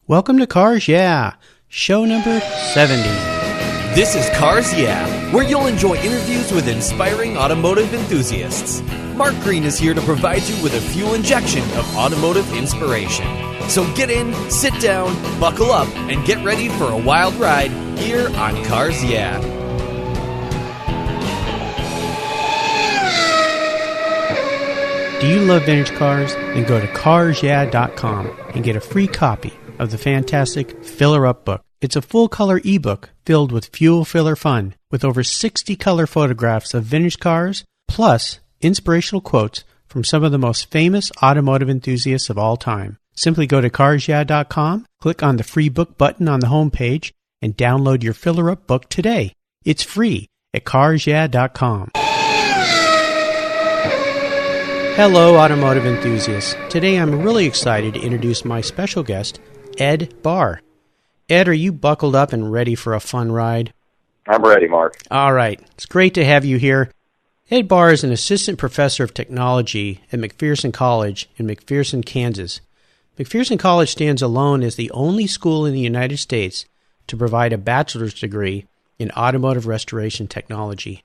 Welcome to Cars Yeah, show number 70. This is Cars Yeah, where you'll enjoy interviews with inspiring automotive enthusiasts. Mark Green is here to provide you with a fuel injection of automotive inspiration. So get in, sit down, buckle up, and get ready for a wild ride here on Cars Yeah. Do you love vintage cars? Then go to carsyeah.com and get a free copy of the fantastic Filler Up book. It's a full-color ebook filled with fuel filler fun, with over 60 color photographs of vintage cars, plus inspirational quotes from some of the most famous automotive enthusiasts of all time. Simply go to carsyeah.com, click on the free book button on the homepage, and download your Filler Up book today. It's free at carsyeah.com. Hello, automotive enthusiasts. Today I'm really excited to introduce my special guest, Ed Barr. Ed, are you buckled up and ready for a fun ride? I'm ready, Mark. All right. It's great to have you here. Ed Barr is an assistant professor of technology at McPherson College in McPherson, Kansas. McPherson College stands alone as the only school in the United States to provide a bachelor's degree in Automotive Restoration Technology.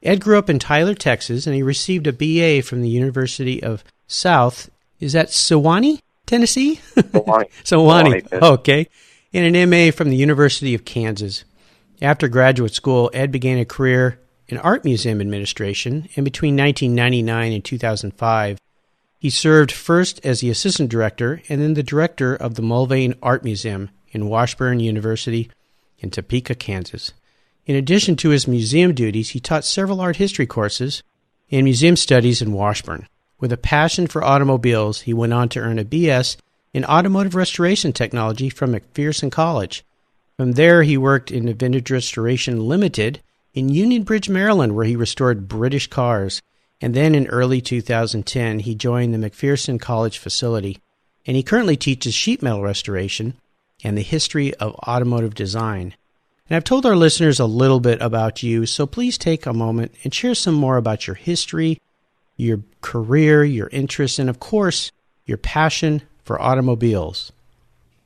Ed grew up in Tyler, Texas, and he received a BA from the University of South. Is that Sewanee, Tennessee? Sewanee. Sewanee. Okay. And an MA from the University of Kansas. After graduate school, Ed began a career in art museum administration, and between 1999 and 2005, he served first as the assistant director and then the director of the Mulvane Art Museum in Washburn University in Topeka, Kansas. In addition to his museum duties, he taught several art history courses and museum studies in Washburn. With a passion for automobiles, he went on to earn a BS in Automotive Restoration Technology from McPherson College. From there, he worked in the Vintage Restoration Ltd. in Union Bridge, Maryland, where he restored British cars. And then in early 2010, he joined the McPherson College facility, and he currently teaches sheet metal restoration and the history of automotive design. And I've told our listeners a little bit about you, so please take a moment and share some more about your history, your career, your interests, and of course, your passion for automobiles.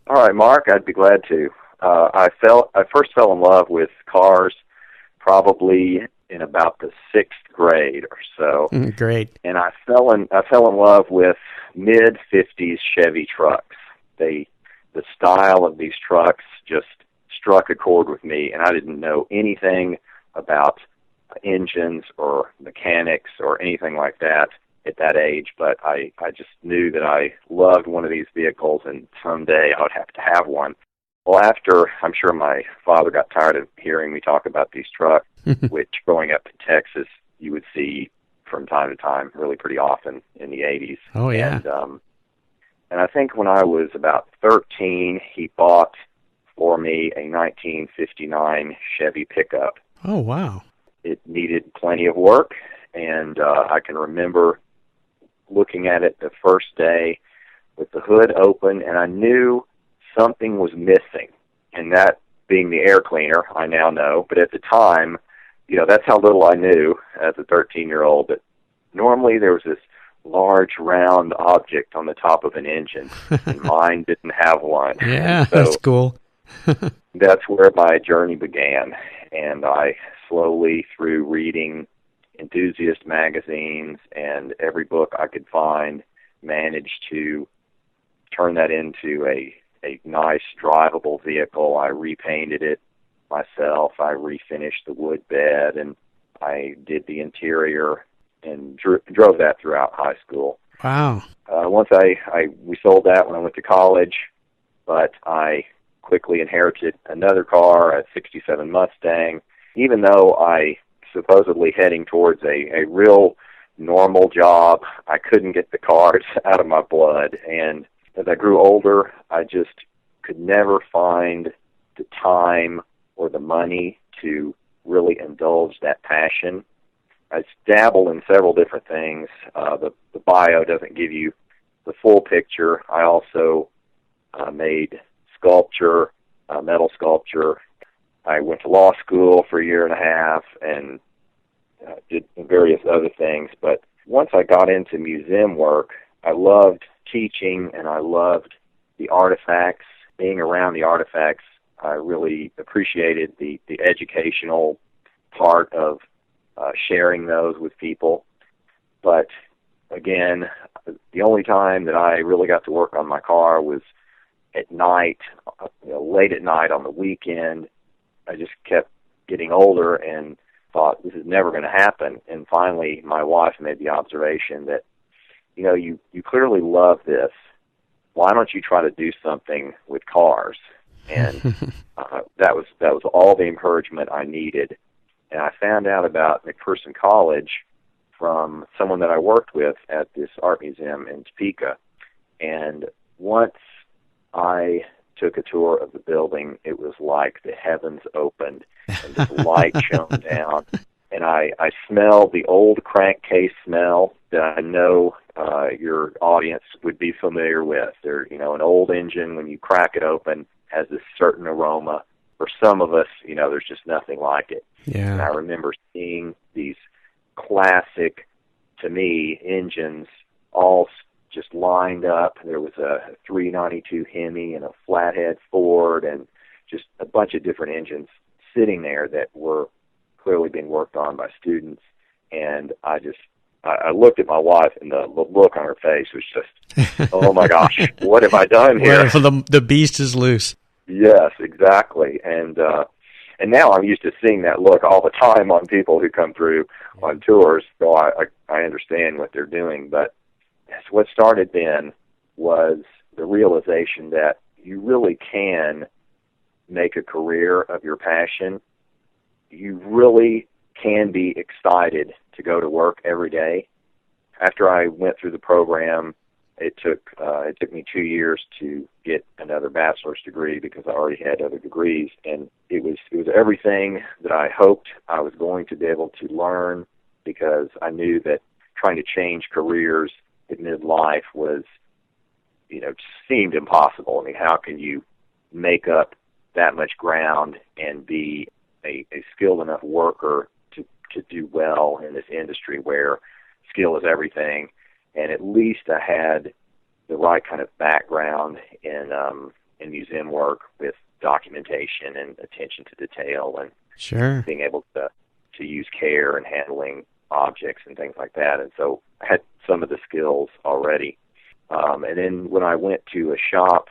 All right, Mark, I'd be glad to. I first fell in love with cars probably in about the 6th grade or so. Great. And I fell in love with mid-50s Chevy trucks. The style of these trucks just struck a chord with me, and I didn't know anything about engines or mechanics or anything like that at that age, but I just knew that I loved one of these vehicles, and someday I would have to have one. Well, after, I'm sure my father got tired of hearing me talk about these trucks, which growing up in Texas, you would see from time to time, really pretty often in the 80s. Oh, yeah. And I think when I was about 13, he bought for me a 1959 Chevy pickup. Oh, wow. It needed plenty of work, and I can remember looking at it the first day with the hood open, and I knew something was missing, and that being the air cleaner, I now know. But at the time, that's how little I knew as a 13-year-old, that normally there was this large round object on the top of an engine, and mine didn't have one. Yeah, so that's cool. that's where my journey began, and I slowly, through reading enthusiast magazines and every book I could find, managed to turn that into a nice drivable vehicle. I repainted it myself. I refinished the wood bed, and I did the interior and drove that throughout high school. Wow. Once we sold that when I went to college, but I quickly inherited another car, a 67 Mustang, even though I supposedly heading towards a real normal job. I couldn't get the cars out of my blood, and as I grew older, I just could never find the time or the money to really indulge that passion. I dabble in several different things. The bio doesn't give you the full picture. I also made sculpture, metal sculpture. I went to law school for a year and a half and did various other things. But once I got into museum work, I loved teaching, and I loved the artifacts being around the artifacts, I really appreciated the educational part of sharing those with people. But again, the only time that I really got to work on my car was at night, late at night on the weekend. I just kept getting older and thought, this is never going to happen. And finally, my wife made the observation that, you clearly love this. Why don't you try to do something with cars? And that was all the encouragement I needed. And I found out about McPherson College from someone that I worked with at this art museum in Topeka. And once I took a tour of the building, it was like the heavens opened and this light shone down. And I smelled the old crankcase smell that I know your audience would be familiar with. An old engine, when you crack it open, has this certain aroma. For some of us, there's just nothing like it. Yeah. And I remember seeing these classic, to me, engines all just lined up. There was a 392 Hemi and a flathead Ford and just a bunch of different engines sitting there that were clearly being worked on by students. And I looked at my wife, and the look on her face was just, oh my gosh, what have I done here? Well, the beast is loose. Yes, exactly. And now I'm used to seeing that look all the time on people who come through on tours, so I understand what they're doing. But what started then was the realization that you really can make a career of your passion. You really can be excited to go to work every day. After I went through the program, it took me 2 years to get another bachelor's degree because I already had other degrees, and it was everything that I hoped I was going to be able to learn, because I knew that trying to change careers at midlife was, seemed impossible. I mean, how can you make up that much ground and be a skilled enough worker to do well in this industry where skill is everything? And at least I had the right kind of background in museum work with documentation and attention to detail and sure, being able to use care and handling objects and things like that. And so I had some of the skills already. And then when I went to a shop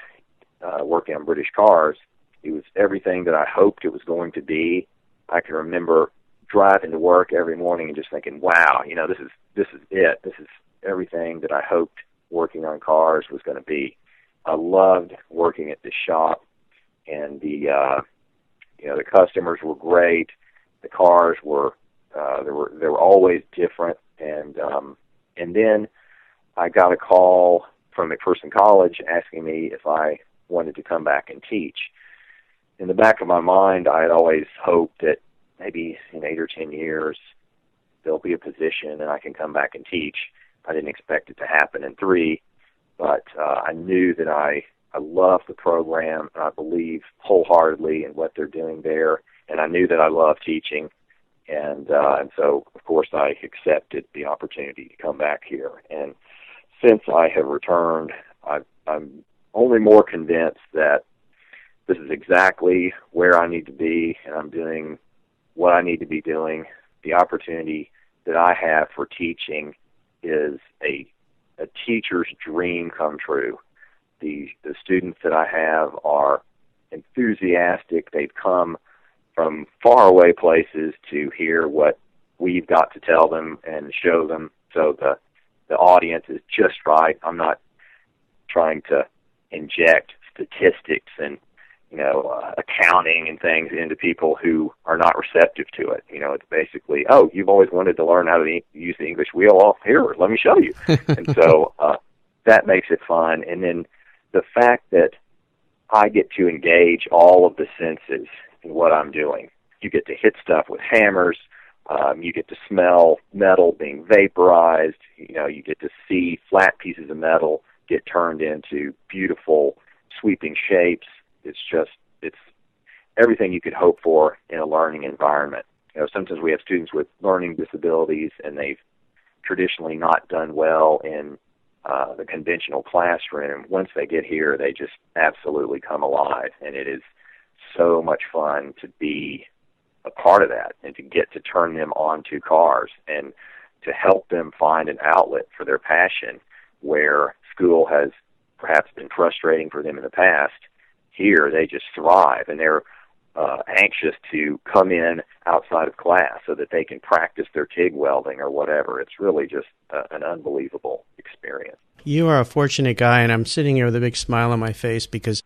working on British cars, it was everything that I hoped it was going to be. I can remember driving to work every morning and just thinking, wow, this is it. This is everything that I hoped working on cars was going to be. I loved working at the shop, and the customers were great. The cars were they were always different, and then I got a call from McPherson College asking me if I wanted to come back and teach. In the back of my mind, I had always hoped that maybe in 8 or 10 years there'll be a position and I can come back and teach. I didn't expect it to happen in 3, but I knew that I loved the program, and I believe wholeheartedly in what they're doing there, and I knew that I loved teaching, and so, of course, I accepted the opportunity to come back here. And since I have returned, I'm only more convinced that this is exactly where I need to be, and I'm doing what I need to be doing. The opportunity that I have for teaching is a teacher's dream come true. The students that I have are enthusiastic. They've come from faraway places to hear what we've got to tell them and show them. So the audience is just right. I'm not trying to inject statistics and accounting and things into people who are not receptive to it. It's basically, oh, you've always wanted to learn how to use the English wheel. Well, here, let me show you. And so that makes it fun. And then the fact that I get to engage all of the senses in what I'm doing. You get to hit stuff with hammers. You get to smell metal being vaporized. You get to see flat pieces of metal get turned into beautiful sweeping shapes. It's everything you could hope for in a learning environment. Sometimes we have students with learning disabilities, and they've traditionally not done well in the conventional classroom, once they get here, they just absolutely come alive, and it is so much fun to be a part of that and to get to turn them on to cars and to help them find an outlet for their passion where school has perhaps been frustrating for them in the past. Here, they just thrive, and they're anxious to come in outside of class so that they can practice their TIG welding or whatever. It's really just an unbelievable experience. You are a fortunate guy, and I'm sitting here with a big smile on my face because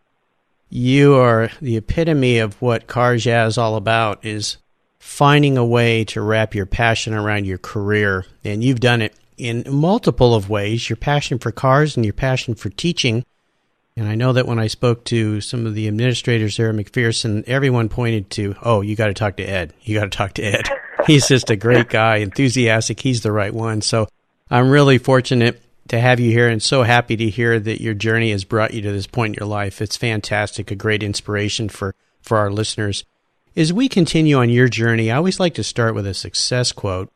you are the epitome of what Cars Yeah is all about, is finding a way to wrap your passion around your career. And you've done it in multiple of ways, your passion for cars and your passion for teaching. And I know that when I spoke to some of the administrators there at McPherson, everyone pointed to, oh, you got to talk to Ed. You got to talk to Ed. He's just a great guy, enthusiastic. He's the right one. So I'm really fortunate to have you here and so happy to hear that your journey has brought you to this point in your life. It's fantastic, a great inspiration for our listeners. As we continue on your journey, I always like to start with a success quote.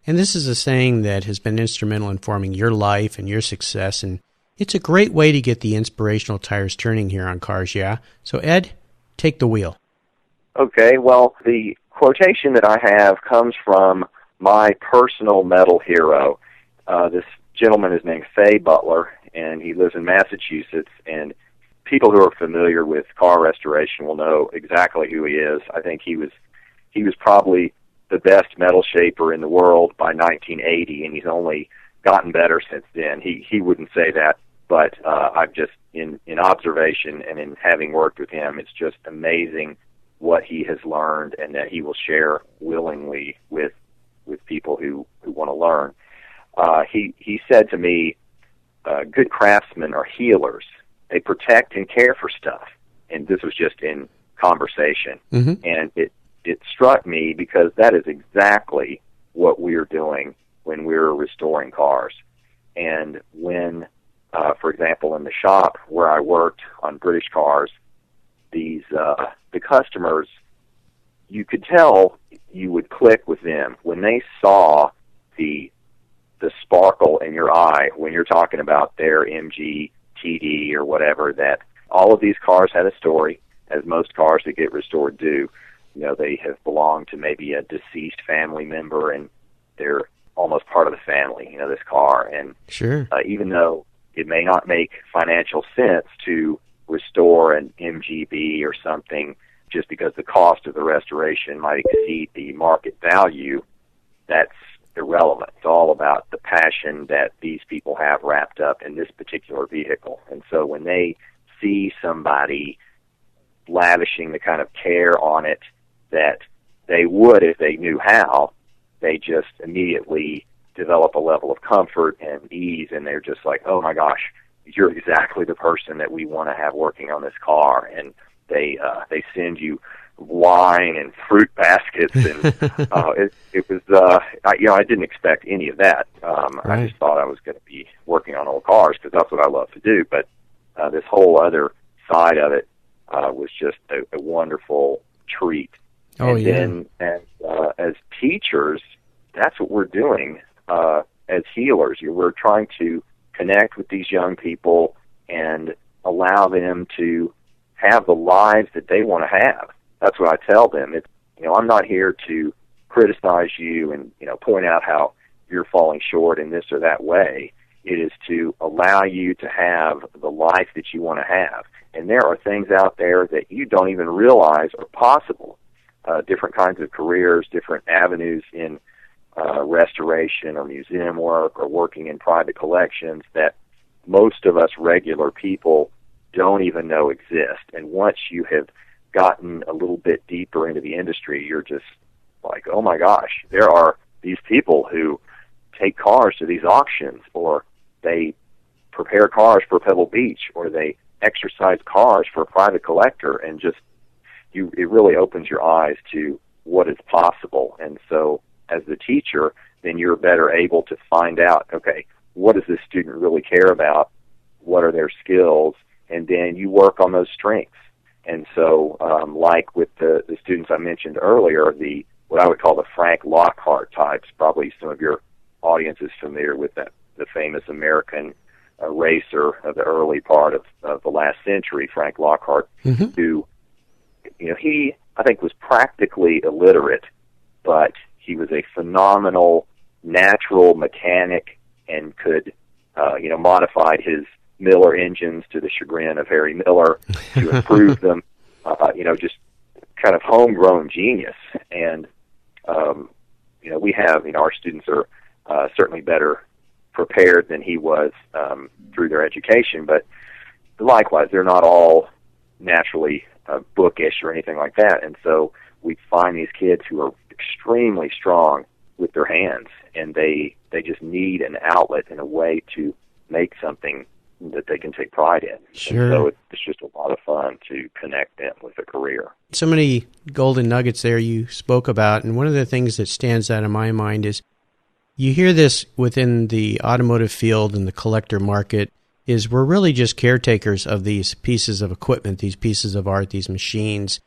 And this is a saying that has been instrumental in forming your life and your success, and it's a great way to get the inspirational tires turning here on Cars Yeah. So, Ed, take the wheel. Okay, well, the quotation that I have comes from my personal metal hero. This gentleman is named Fay Butler, and he lives in Massachusetts, and people who are familiar with car restoration will know exactly who he is. I think he was probably the best metal shaper in the world by 1980, and he's only gotten better since then. He wouldn't say that, but I've just, in observation and in having worked with him, it's just amazing what he has learned and that he will share willingly with people who want to learn. He said to me, good craftsmen are healers. They protect and care for stuff. And this was just in conversation. Mm-hmm. And it struck me because that is exactly what we're doing when we're restoring cars. And when, for example, in the shop where I worked on British cars, the customers, you could tell you would click with them when they saw the sparkle in your eye when you're talking about their MG, TD, or whatever, that all of these cars had a story, as most cars that get restored do. You know, they have belonged to maybe a deceased family member, and they're almost part of the family, you know, this car. And sure, even though it may not make financial sense to restore an MGB or something just because the cost of the restoration might exceed the market value, that's irrelevant. It's all about the passion that these people have wrapped up in this particular vehicle. And so when they see somebody lavishing the kind of care on it that they would if they knew how, they just immediately develop a level of comfort and ease, and they're just like, oh my gosh, you're exactly the person that we want to have working on this car. And they send you wine and fruit baskets, and it was I didn't expect any of that. Right. I just thought I was going to be working on old cars because that's what I love to do. But this whole other side of it was just a wonderful treat. Oh, and yeah. Then as teachers, that's what we're doing as healers. We're trying to connect with these young people and allow them to have the lives that they want to have. That's what I tell them. It's, I'm not here to criticize you and, point out how you're falling short in this or that way. It is to allow you to have the life that you want to have. And there are things out there that you don't even realize are possible. Different kinds of careers, different avenues in restoration or museum work or working in private collections that most of us regular people don't even know exist. And once you have gotten a little bit deeper into the industry, you're just like, oh my gosh, there are these people who take cars to these auctions, or they prepare cars for Pebble Beach, or they exercise cars for a private collector, and just it really opens your eyes to what is possible. And so as the teacher, then you're better able to find out, okay, what does this student really care about? What are their skills? And then you work on those strengths. And so, like with the students I mentioned earlier, what I would call the Frank Lockhart types, probably some of your audience is familiar with the famous American a racer of the early part of the last century, Frank Lockhart, who, he, I think, was practically illiterate, but he was a phenomenal natural mechanic and could, modified his Miller engines to the chagrin of Harry Miller to improve them, just kind of homegrown genius. And, we have, our students are certainly better prepared than he was through their education, but likewise, they're not all naturally bookish or anything like that. And so we find these kids who are extremely strong with their hands, and they just need an outlet and a way to make something that they can take pride in. Sure. And so it's just a lot of fun to connect them with a career. So many golden nuggets there you spoke about, and one of the things that stands out in my mind is you hear this within the automotive field and the collector market is we're really just caretakers of these pieces of equipment, these pieces of art, these machines.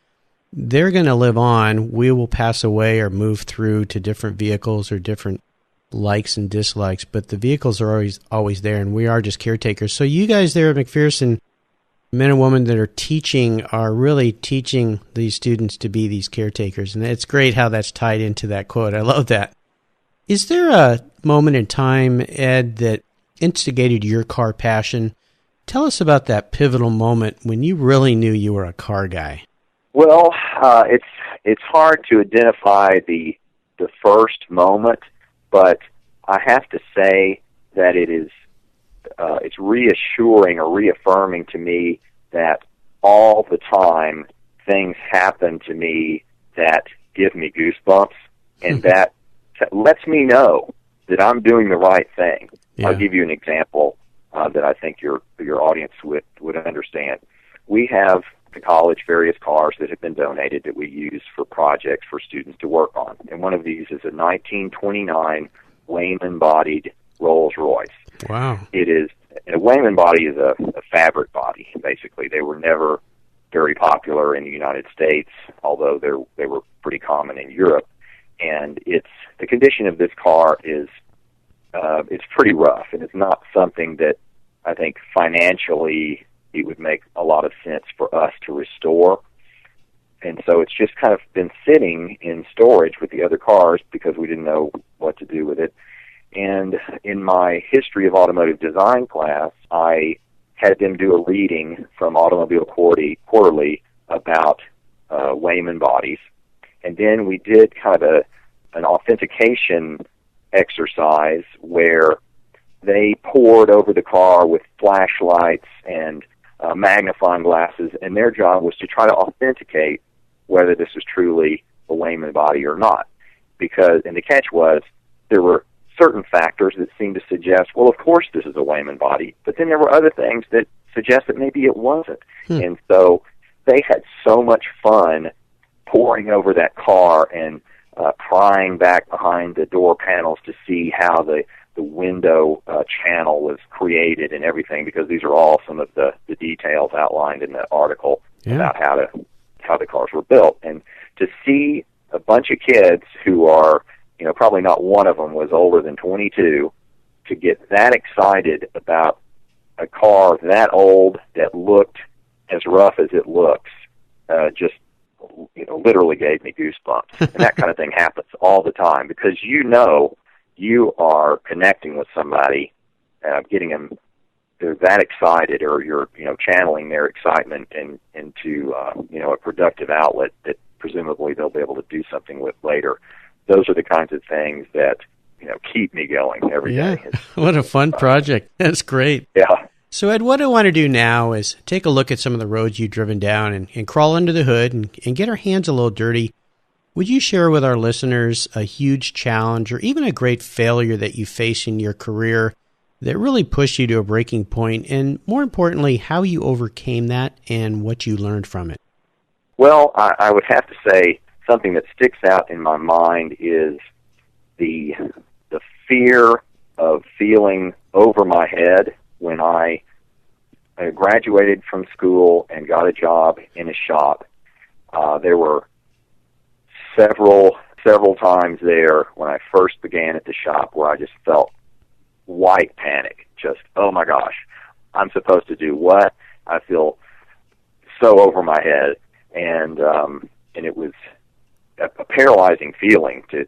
They're going to live on. We will pass away or move through to different vehicles or different likes and dislikes, but the vehicles are always there, and we are just caretakers. So you guys there at McPherson, men and women that are teaching, are really teaching these students to be these caretakers, and it's great how that's tied into that quote. I love that. Is there a moment in time, Ed, that instigated your car passion? Tell us about that pivotal moment when you really knew you were a car guy. Well, it's hard to identify the first moment, but I have to say that it's reassuring or reaffirming to me that all the time things happen to me that give me goosebumps, and that lets me know that I'm doing the right thing. Yeah. I'll give you an example that I think your audience would understand. We have the college various cars that have been donated that we use for projects for students to work on. And one of these is a 1929 Wayman-bodied Rolls-Royce. Wow. A Wayman body is a fabric body, basically. They were never very popular in the United States, although they were pretty common in Europe. And the condition of this car is it's pretty rough, and it's not something that I think financially it would make a lot of sense for us to restore. And so it's just kind of been sitting in storage with the other cars because we didn't know what to do with it. And in my history of automotive design class, I had them do a reading from Automobile Quarterly about Wayman bodies. And then we did kind of an authentication exercise where they poured over the car with flashlights and magnifying glasses, and their job was to try to authenticate whether this was truly a Wayman body or not. And the catch was there were certain factors that seemed to suggest, well, of course this is a Wayman body, but then there were other things that suggest that maybe it wasn't. And so they had so much fun pouring over that car and prying back behind the door panels to see how the window channel was created and everything, because these are all some of the details outlined in the article about how the cars were built. And to see a bunch of kids who are, probably not one of them was older than 22, to get that excited about a car that old that looked as rough as it looks, just literally gave me goosebumps. And that kind of thing happens all the time because you are connecting with somebody, getting them, they're that excited, or you're channeling their excitement into a productive outlet that presumably they'll be able to do something with later. Those are the kinds of things that keep me going every day. What a fun project. That's great. Yeah. So, Ed, what I want to do now is take a look at some of the roads you've driven down and crawl under the hood and get our hands a little dirty. Would you share with our listeners a huge challenge or even a great failure that you faced in your career that really pushed you to a breaking point, and more importantly, how you overcame that and what you learned from it? Well, I would have to say something that sticks out in my mind is the fear of feeling over my head when I graduated from school and got a job in a shop. There were several times there when I first began at the shop where I just felt white panic, just, oh my gosh, I'm supposed to do what? I feel so over my head, and it was a paralyzing feeling to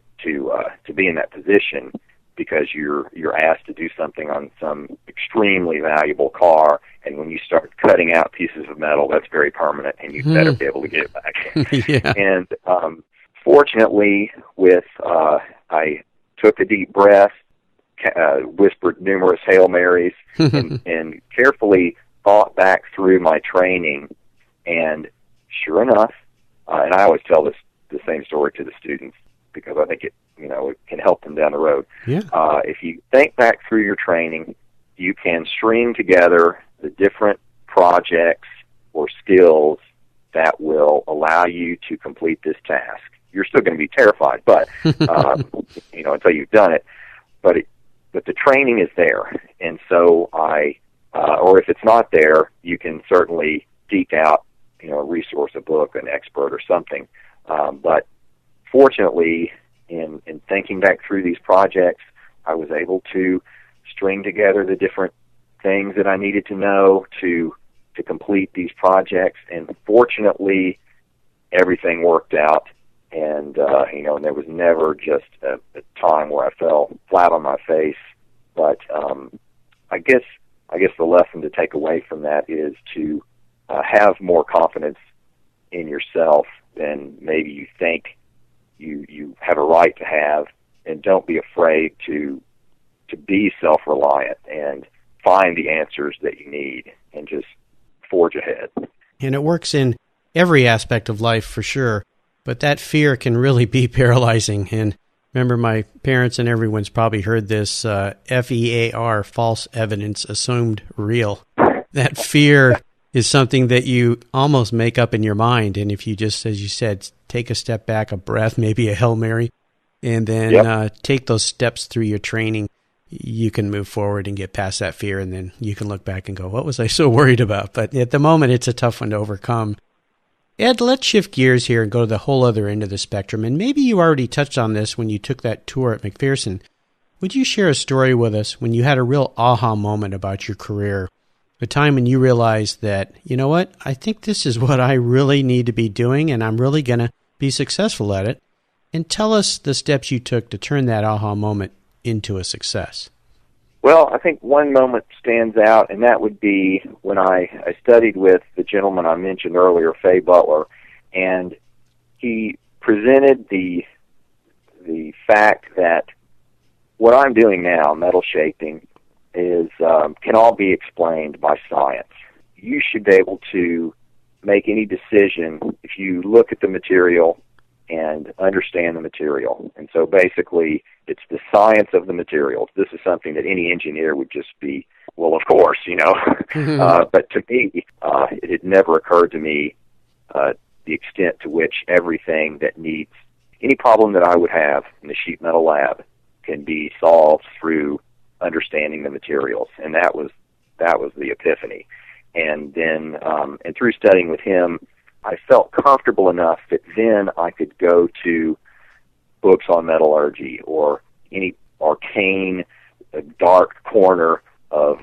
be in that position, because you're asked to do something on some extremely valuable car, and when you start cutting out pieces of metal, that's very permanent, and you better be able to get it back. Yeah. And fortunately, I took a deep breath, whispered numerous Hail Marys, and carefully thought back through my training, and sure enough, and I always tell the same story to the students, because I think it can help them down the road. Yeah. If you think back through your training, you can string together the different projects or skills that will allow you to complete this task. You're still going to be terrified, but until you've done it. But the training is there, and so or if it's not there, you can certainly seek out a resource, a book, an expert, or something. But fortunately, in thinking back through these projects, I was able to string together the different things that I needed to know to complete these projects, and fortunately, everything worked out. And and there was never just a time where I fell flat on my face. But I guess the lesson to take away from that is to have more confidence in yourself than maybe you think you have a right to have, and don't be afraid to be self-reliant and find the answers that you need and just forge ahead. And it works in every aspect of life for sure, but that fear can really be paralyzing. And remember, my parents and everyone's probably heard this, FEAR, false evidence assumed real. That fear is something that you almost make up in your mind. And if you just, as you said, take a step back, a breath, maybe a Hail Mary, and then take those steps through your training, you can move forward and get past that fear. And then you can look back and go, what was I so worried about? But at the moment, it's a tough one to overcome. Ed, let's shift gears here and go to the whole other end of the spectrum. And maybe you already touched on this when you took that tour at McPherson. Would you share a story with us when you had a real aha moment about your career? A time when you realized that, you know what, I think this is what I really need to be doing, and I'm really going to be successful at it. And tell us the steps you took to turn that aha moment into a success. Well, I think one moment stands out, and that would be when I studied with the gentleman I mentioned earlier, Fay Butler, and he presented the fact that what I'm doing now, metal shaping, is can all be explained by science. You should be able to make any decision if you look at the material and understand the material. And so basically, it's the science of the materials. This is something that any engineer would just be, well, of course, But to me, it had never occurred to me the extent to which everything that needs, any problem that I would have in the sheet metal lab can be solved through understanding the materials. And that was the epiphany. And then, and through studying with him, I felt comfortable enough that then I could go to books on metallurgy or any arcane, dark corner of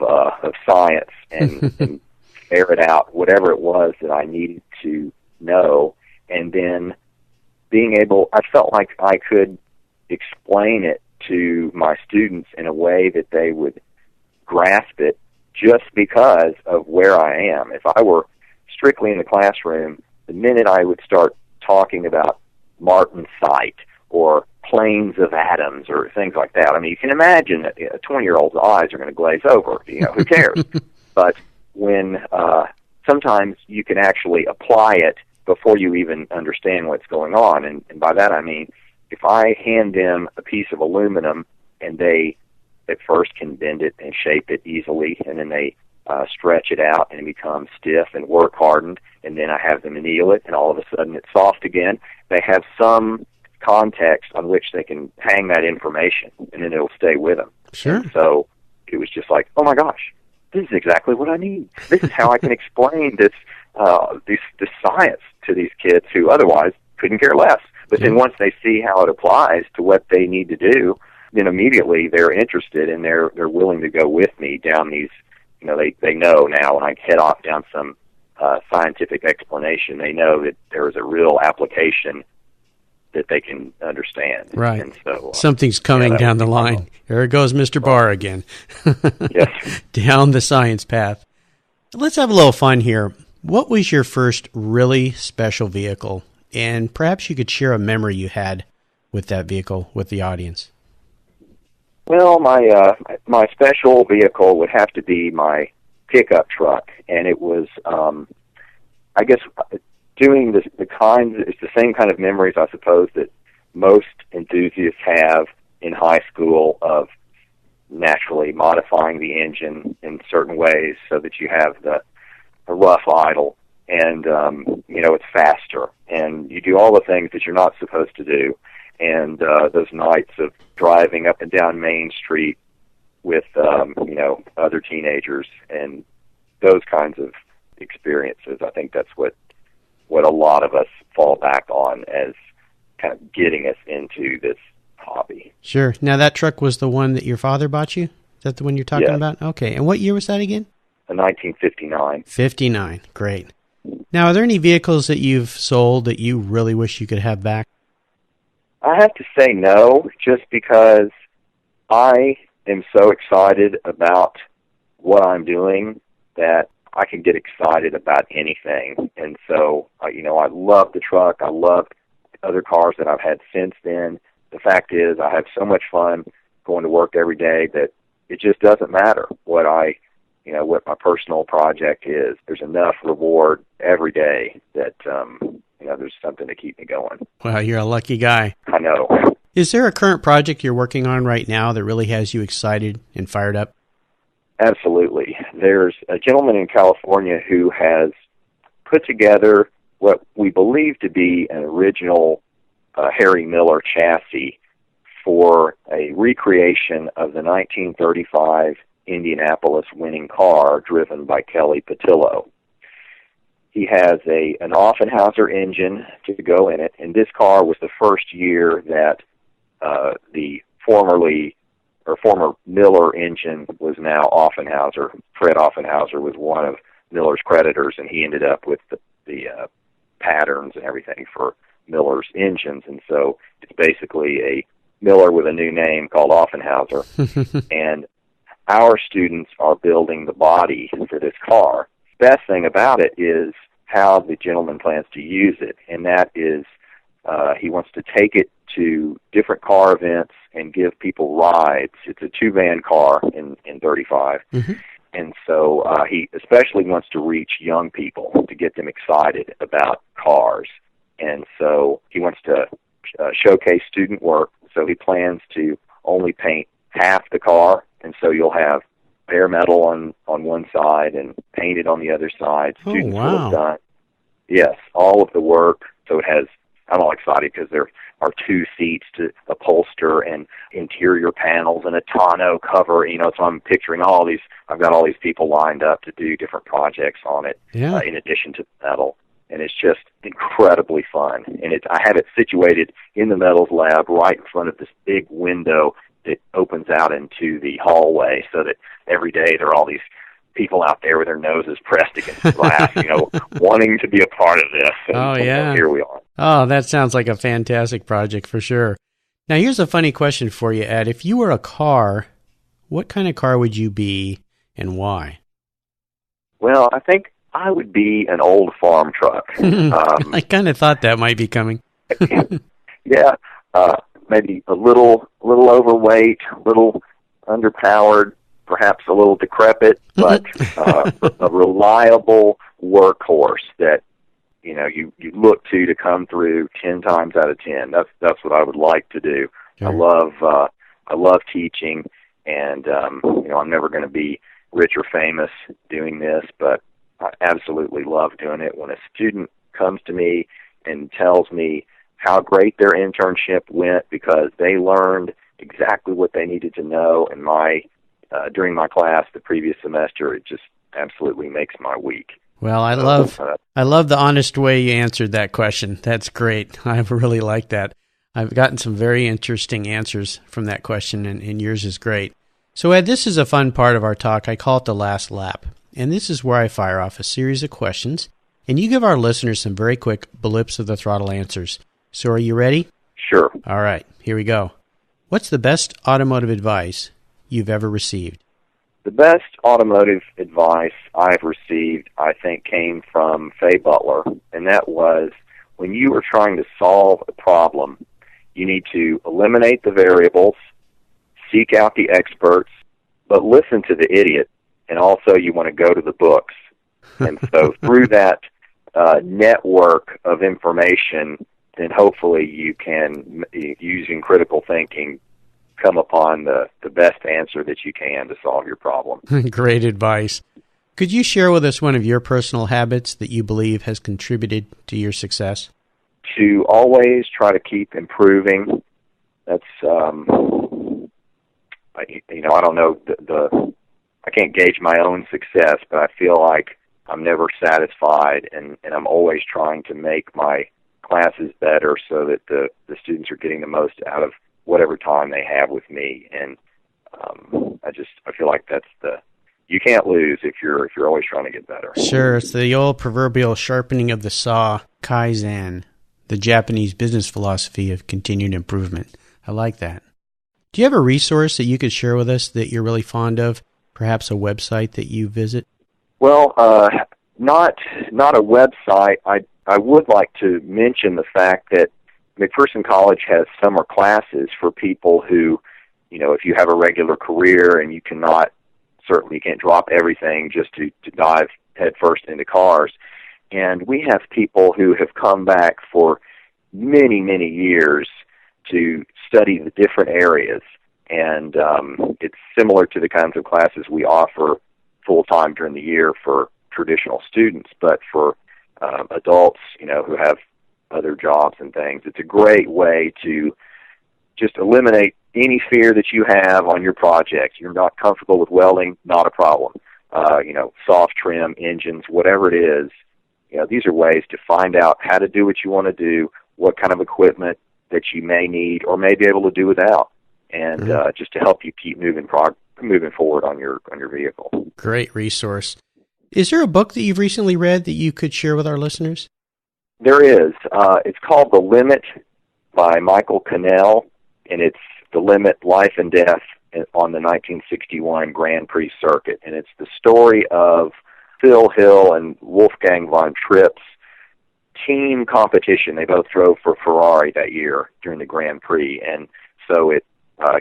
science and ferret out whatever it was that I needed to know. And then I felt like I could explain it to my students in a way that they would grasp it just because of where I am. If I were strictly in the classroom, the minute I would start talking about martensite or planes of atoms or things like that, I mean, you can imagine that a 20-year-old's eyes are going to glaze over. Who cares? But when sometimes you can actually apply it before you even understand what's going on, and by that I mean, if I hand them a piece of aluminum and they at first can bend it and shape it easily, and then they stretch it out and it becomes stiff and work hardened, and then I have them anneal it and all of a sudden it's soft again, they have some context on which they can hang that information, and then it'll stay with them. Sure. And so it was just like, oh my gosh, this is exactly what I need. This is how I can explain this science to these kids who otherwise couldn't care less. But then once they see how it applies to what they need to do, then immediately they're interested and they're willing to go with me down these. They know now when I head off down some scientific explanation, they know that there is a real application that they can understand. Right. And so something's coming down the line. There goes Mr. Barr again. Yes. Down the science path. Let's have a little fun here. What was your first really special vehicle? And perhaps you could share a memory you had with that vehicle with the audience. Well, my special vehicle would have to be my pickup truck, and it was, I guess, doing it's the same kind of memories, I suppose, that most enthusiasts have in high school of naturally modifying the engine in certain ways so that you have the rough idle, and it's faster, and you do all the things that you're not supposed to do. And those nights of driving up and down Main Street with other teenagers and those kinds of experiences, I think that's what a lot of us fall back on as kind of getting us into this hobby. Sure. Now, that truck was the one that your father bought you? Is that the one you're talking about? Okay. And what year was that again? 1959. 59. Great. Now, are there any vehicles that you've sold that you really wish you could have back? I have to say no, just because I am so excited about what I'm doing that I can get excited about anything. And so, I love the truck. I love other cars that I've had since then. The fact is, I have so much fun going to work every day that it just doesn't matter what my personal project is. There's enough reward every day that, there's something to keep me going. Wow, you're a lucky guy. I know. Is there a current project you're working on right now that really has you excited and fired up? Absolutely. There's a gentleman in California who has put together what we believe to be an original Harry Miller chassis for a recreation of the 1935 Indianapolis winning car driven by Kelly Patillo. He has an Offenhauser engine to go in it, and this car was the first year that the former Miller engine was now Offenhauser. Fred Offenhauser was one of Miller's creditors, and he ended up with the patterns and everything for Miller's engines, and so it's basically a Miller with a new name called Offenhauser. And our students are building the body for this car. Best thing about it is how the gentleman plans to use it, and that is he wants to take it to different car events and give people rides. It's a two-van car in 35, and so he especially wants to reach young people to get them excited about cars, and so he wants to showcase student work, so he plans to only paint half the car, and so you'll have bare metal on one side and painted on the other side. Students will have done, yes, all of the work. So it has, I'm all excited because there are 2 seats to upholster and interior panels and a tonneau cover, so I'm picturing I've got all these people lined up to do different projects on it, in addition to the metal. And it's just incredibly fun. And I have it situated in the metals lab right in front of this big window that opens out into the hallway, so that every day there are all these people out there with their noses pressed against the glass, wanting to be a part of this. And, here we are. Oh, that sounds like a fantastic project for sure. Now, here's a funny question for you, Ed. If you were a car, what kind of car would you be and why? Well, I think I would be an old farm truck. I kind of thought that might be coming. Yeah. Maybe a little overweight, a little underpowered, perhaps a little decrepit, but a reliable workhorse that you look to come through 10 times out of 10. That's what I would like to do. Sure. I love teaching, and I'm never going to be rich or famous doing this, but I absolutely love doing it. When a student comes to me and tells me how great their internship went because they learned exactly what they needed to know in during my class the previous semester, it just absolutely makes my week. Well, I love the honest way you answered that question. That's great. I really like that. I've gotten some very interesting answers from that question, and yours is great. So, Ed, this is a fun part of our talk. I call it the last lap. And this is where I fire off a series of questions, and you give our listeners some very quick blips of the throttle answers. So are you ready? Sure. All right, here we go. What's the best automotive advice you've ever received? The best automotive advice I've received, I think, came from Faye Butler, and that was when you are trying to solve a problem, you need to eliminate the variables, seek out the experts, but listen to the idiot, and also you want to go to the books. And so through that network of information, then hopefully you can, using critical thinking, come upon the best answer that you can to solve your problem. Great advice. Could you share with us one of your personal habits that you believe has contributed to your success? To always try to keep improving. That's, I don't know, I can't gauge my own success, but I feel like I'm never satisfied, and I'm always trying to make my classes better so that the students are getting the most out of whatever time they have with me. And I feel like that's you can't lose if you're always trying to get better. Sure, it's the old proverbial sharpening of the saw, Kaizen, the Japanese business philosophy of continued improvement. I like that. Do you have a resource that you could share with us that you're really fond of? Perhaps a website that you visit? Well, not a website. I would like to mention the fact that McPherson College has summer classes for people who, if you have a regular career and you certainly can't drop everything just to dive headfirst into cars. And we have people who have come back for many, many years to study the different areas. And it's similar to the kinds of classes we offer full-time during the year for traditional students, but for adults, who have other jobs and things. It's a great way to just eliminate any fear that you have on your project. You're not comfortable with welding, not a problem. Soft trim, engines, whatever it is, these are ways to find out how to do what you want to do, what kind of equipment that you may need or may be able to do without, and just to help you keep moving forward on your vehicle. Great resource. Is there a book that you've recently read that you could share with our listeners? There is. It's called The Limit by Michael Cannell, and it's The Limit, Life and Death on the 1961 Grand Prix circuit. And it's the story of Phil Hill and Wolfgang von Tripp's team competition. They both drove for Ferrari that year during the Grand Prix, and so it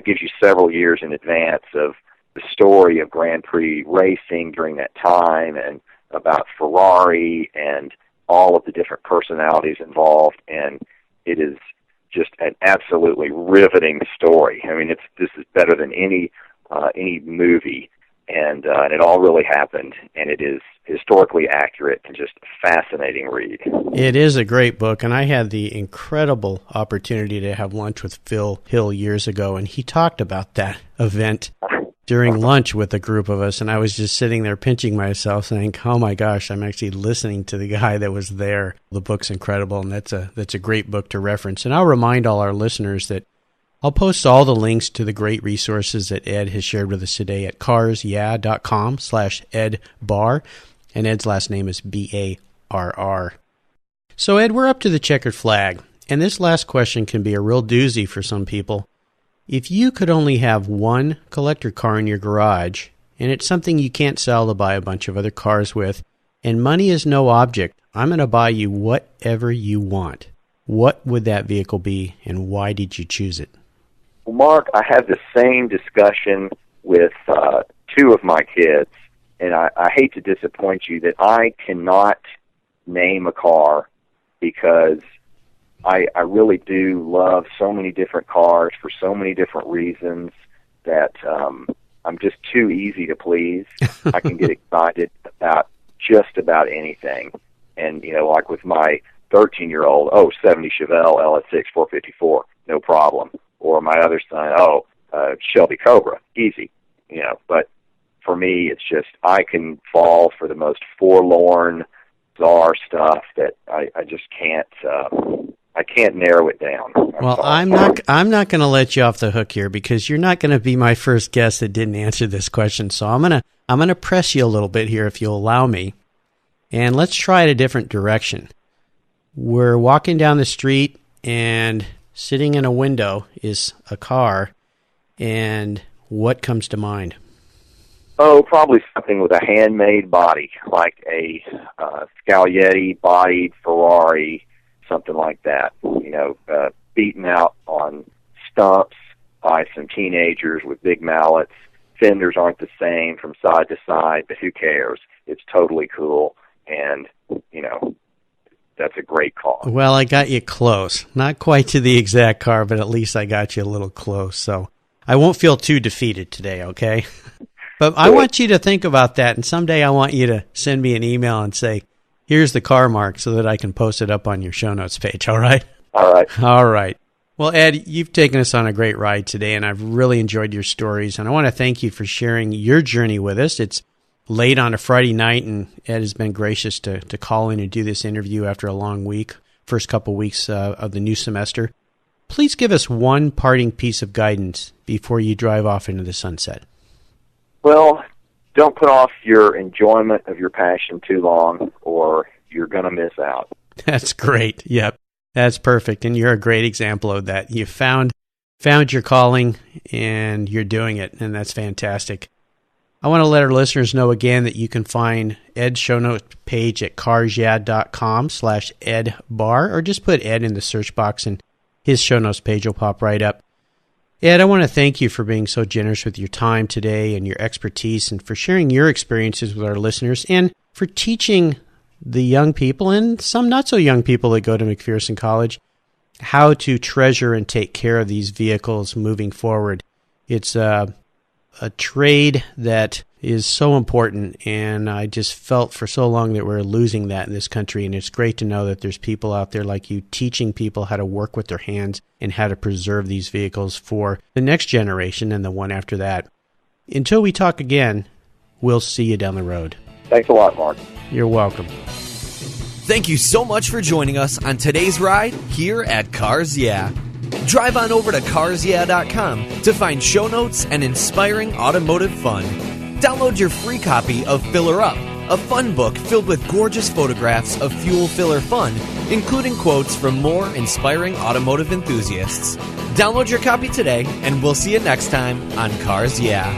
gives you several years in advance of the story of Grand Prix racing during that time and about Ferrari and all of the different personalities involved, and it is just an absolutely riveting story. I mean, this is better than any movie, and it all really happened, and it is historically accurate and just a fascinating read. It is a great book, and I had the incredible opportunity to have lunch with Phil Hill years ago, and he talked about that event during lunch with a group of us, and I was just sitting there pinching myself saying, oh my gosh, I'm actually listening to the guy that was there. The book's incredible, and that's a great book to reference. And I'll remind all our listeners that I'll post all the links to the great resources that Ed has shared with us today at carsyeah.com/Ed Barr, and Ed's last name is Barr. So Ed, we're up to the checkered flag, and this last question can be a real doozy for some people. If you could only have one collector car in your garage, and it's something you can't sell to buy a bunch of other cars with, and money is no object, I'm going to buy you whatever you want. What would that vehicle be, and why did you choose it? Well, Mark, I have the same discussion with two of my kids, and I hate to disappoint you that I cannot name a car because I really do love so many different cars for so many different reasons that I'm just too easy to please. I can get excited about just about anything. And, like with my 13-year-old, 70 Chevelle LS6 454, no problem. Or my other son, Shelby Cobra, easy. But for me, it's just I can fall for the most forlorn, bizarre stuff that I just can't. I can't narrow it down. Well, I'm not going to let you off the hook here, because you're not going to be my first guest that didn't answer this question. So I'm going to press you a little bit here, if you'll allow me. And let's try it a different direction. We're walking down the street, and sitting in a window is a car. And what comes to mind? Oh, probably something with a handmade body, like a Scaglietti-bodied Ferrari, something like that. Beaten out on stumps by some teenagers with big mallets. Fenders aren't the same from side to side, but who cares? It's totally cool, and, that's a great car. Well, I got you close. Not quite to the exact car, but at least I got you a little close. So I won't feel too defeated today, okay? But I want you to think about that, and someday I want you to send me an email and say, here's the car, Mark, so that I can post it up on your show notes page, all right? All right. All right. Well, Ed, you've taken us on a great ride today, and I've really enjoyed your stories, and I want to thank you for sharing your journey with us. It's late on a Friday night, and Ed has been gracious to call in and do this interview after a long week, first couple weeks of the new semester. Please give us one parting piece of guidance before you drive off into the sunset. Well, don't put off your enjoyment of your passion too long, or you're going to miss out. That's great. Yep, that's perfect. And you're a great example of that. You found your calling, and you're doing it, and that's fantastic. I want to let our listeners know again that you can find Ed's show notes page at carsyeah.com/Ed Barr, or just put Ed in the search box and his show notes page will pop right up. Ed, I want to thank you for being so generous with your time today and your expertise, and for sharing your experiences with our listeners, and for teaching the young people and some not so young people that go to McPherson College how to treasure and take care of these vehicles moving forward. It's a trade that is so important, and I just felt for so long that we're losing that in this country, and it's great to know that there's people out there like you teaching people how to work with their hands and how to preserve these vehicles for the next generation and the one after that. Until we talk again, we'll see you down the road. Thanks a lot, Mark. You're welcome. Thank you so much for joining us on today's ride here at Cars Yeah. Drive on over to carsyeah.com to find show notes and inspiring automotive fun. Download your free copy of Filler Up, a fun book filled with gorgeous photographs of fuel filler fun, including quotes from more inspiring automotive enthusiasts. Download your copy today, and we'll see you next time on Cars Yeah.